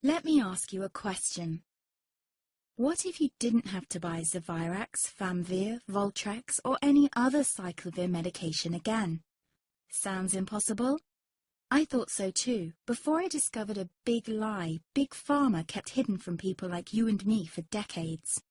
Let me ask you a question. What if you didn't have to buy Zevirax, Famvir, Voltrex, or any other cyclovir medication again? Sounds impossible? I thought so too, before I discovered a big lie Big Pharma kept hidden from people like you and me for decades.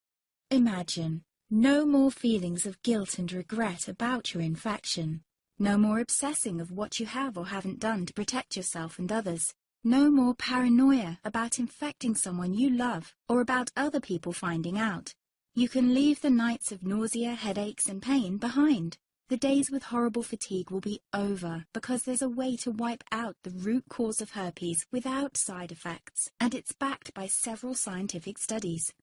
Imagine, no more feelings of guilt and regret about your infection. No more obsessing of what you have or haven't done to protect yourself and others. No more paranoia about infecting someone you love or about other people finding out. You can leave the nights of nausea, headaches, and pain behind. The days with horrible fatigue will be over because there's a way to wipe out the root cause of herpes without side effects, and it's backed by several scientific studies.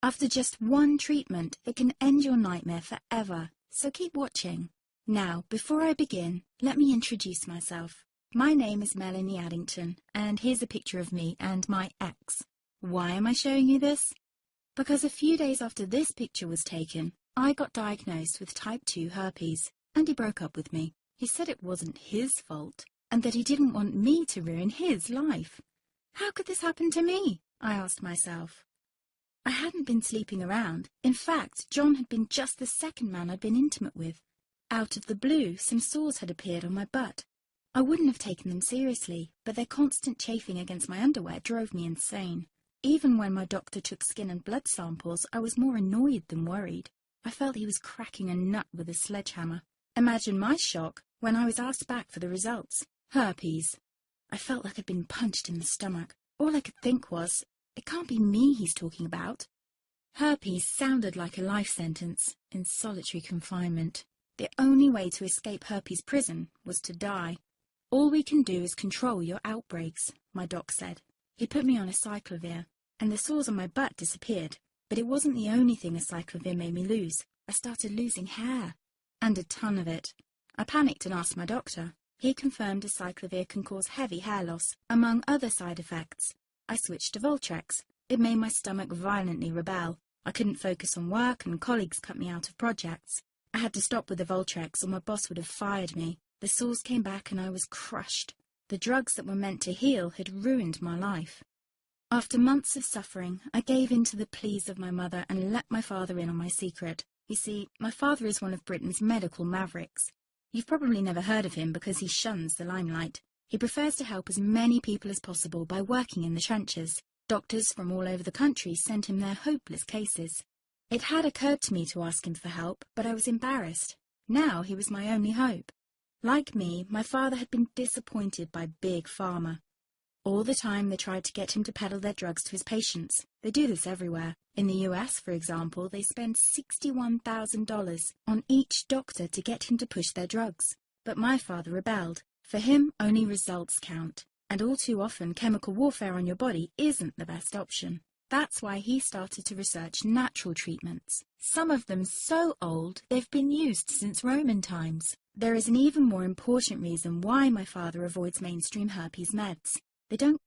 After just one treatment, it can end your nightmare forever, so keep watching. Now, before I begin, let me introduce myself. My name is Melanie Addington, and here's a picture of me and my ex. Why am I showing you this? Because a few days after this picture was taken, I got diagnosed with type 2 herpes, and he broke up with me. He said it wasn't his fault, and that he didn't want me to ruin his life. How could this happen to me? I asked myself. I hadn't been sleeping around. In fact, John had been just the second man I'd been intimate with. Out of the blue, some sores had appeared on my butt. I wouldn't have taken them seriously, but their constant chafing against my underwear drove me insane. Even when my doctor took skin and blood samples, I was more annoyed than worried. I felt he was cracking a nut with a sledgehammer. Imagine my shock when I was asked back for the results. Herpes. I felt like I'd been punched in the stomach. All I could think was, it can't be me he's talking about. Herpes sounded like a life sentence in solitary confinement. The only way to escape herpes prison was to die. All we can do is control your outbreaks, my doc said. He put me on a cyclovir, and the sores on my butt disappeared. But it wasn't the only thing a cyclovir made me lose. I started losing hair, and a ton of it. I panicked and asked my doctor. He confirmed a cyclovir can cause heavy hair loss, among other side effects. I switched to Voltrex. It made my stomach violently rebel. I couldn't focus on work, and colleagues cut me out of projects. I had to stop with the Voltrex, or my boss would have fired me. The sores came back and I was crushed. The drugs that were meant to heal had ruined my life. After months of suffering, I gave in to the pleas of my mother and let my father in on my secret. You see, my father is one of Britain's medical mavericks. You've probably never heard of him because he shuns the limelight. He prefers to help as many people as possible by working in the trenches. Doctors from all over the country sent him their hopeless cases. It had occurred to me to ask him for help, but I was embarrassed. Now he was my only hope. Like me, my father had been disappointed by Big Pharma. All the time they tried to get him to peddle their drugs to his patients. They do this everywhere. In the US, for example, they spend $61,000 on each doctor to get him to push their drugs. But my father rebelled. For him, only results count. And all too often, chemical warfare on your body isn't the best option. That's why he started to research natural treatments. Some of them so old, they've been used since Roman times. There is an even more important reason why my father avoids mainstream herpes meds. They don't